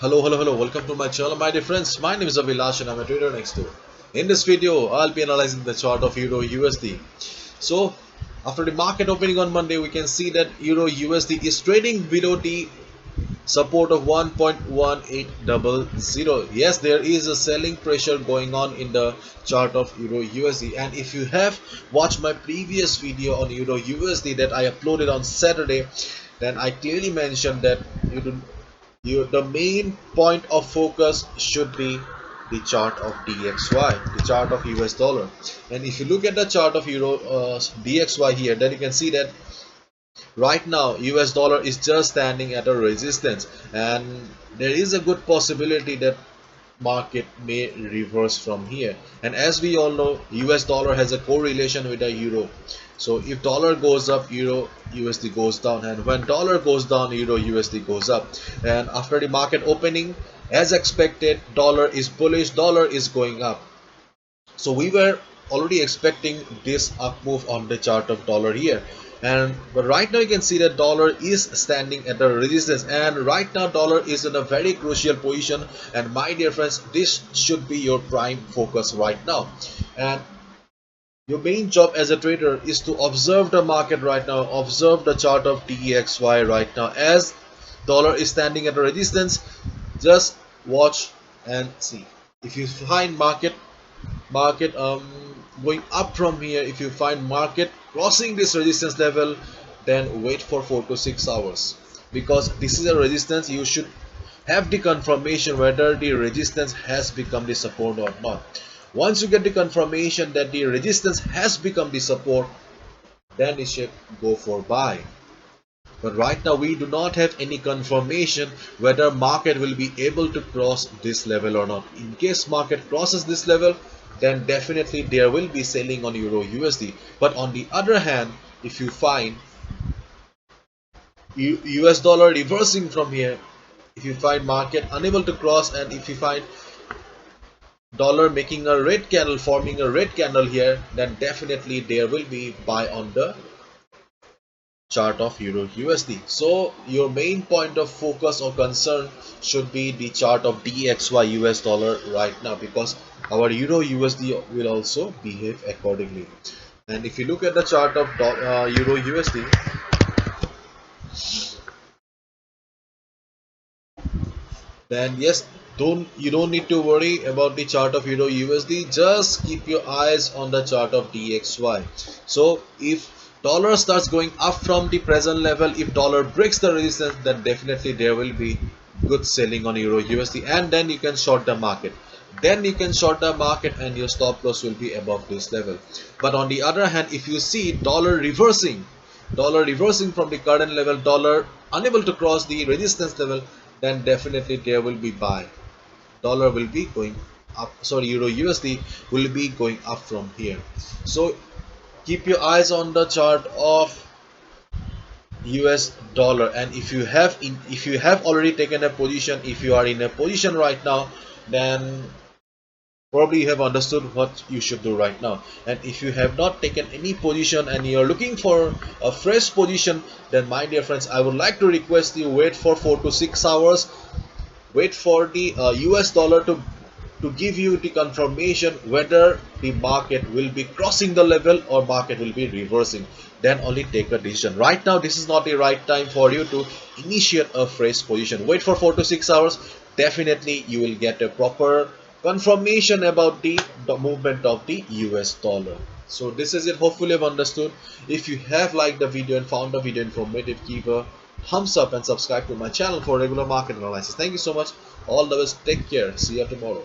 Hello. Welcome to my channel, my dear friends. My name is Avilash and I'm a trader next door. In this video, I'll be analyzing the chart of Euro USD. So, after the market opening on Monday, we can see that Euro USD is trading below the support of 1.1800. Yes, there is a selling pressure going on in the chart of Euro USD. And if you have watched my previous video on Euro USD that I uploaded on Saturday, then I clearly mentioned that the main point of focus should be the chart of DXY, the chart of US dollar. And if you look at the chart of Euro DXY here, then you can see that right now US dollar is just standing at a resistance, and there is a good possibility that market may reverse from here. And as we all know, US dollar has a correlation with the euro. So if dollar goes up, euro USD goes down, and when dollar goes down, euro USD goes up. And after the market opening, as expected, dollar is bullish, dollar is going up. So we were already expecting this up move on the chart of dollar here, and but right now you can see that dollar is standing at a resistance, and right now dollar is in a very crucial position. And my dear friends, this should be your prime focus right now. And your main job as a trader is to observe the market right now, observe the chart of DXY right now. As dollar is standing at a resistance, just watch and see. If you find market going up from here, if you find market crossing this resistance level, then wait for 4 to 6 hours, because this is a resistance. You should have the confirmation whether the resistance has become the support or not. Once you get the confirmation that the resistance has become the support, then you should go for buy. But right now we do not have any confirmation whether market will be able to cross this level or not. In case market crosses this level, then definitely there will be selling on Euro USD. But on the other hand, if you find US dollar reversing from here, if you find market unable to cross, and if you find dollar making a red candle, forming a red candle here, then definitely there will be buy on the chart of Euro USD. So your main point of focus or concern should be the chart of DXY US dollar right now, because our Euro USD will also behave accordingly. And if you look at the chart of Euro USD, then yes, you don't need to worry about the chart of Euro USD. Just keep your eyes on the chart of DXY. So if dollar starts going up from the present level, if dollar breaks the resistance, then definitely there will be good selling on Euro USD, and then you can short the market. Then you can short the market and your stop loss will be above this level. But on the other hand, if you see dollar reversing from the current level, dollar unable to cross the resistance level, then definitely there will be buy. Dollar will be going up, sorry, Euro USD will be going up from here. So keep your eyes on the chart of US dollar. And if you have already taken a position, if you are in a position right now, then probably you have understood what you should do right now. And if you have not taken any position and you are looking for a fresh position, then my dear friends, I would like to request you wait for 4 to 6 hours. Wait for the US dollar to give you the confirmation whether the market will be crossing the level or market will be reversing. Then only take a decision. Right now this is not the right time for you to initiate a fresh position. Wait for 4 to 6 hours. Definitely you will get a proper confirmation about the movement of the US dollar. So this is it. Hopefully you've understood. If you have liked the video and found the video informative, give a thumbs up and subscribe to my channel for regular market analysis. Thank you so much. All the best. Take care. See you tomorrow.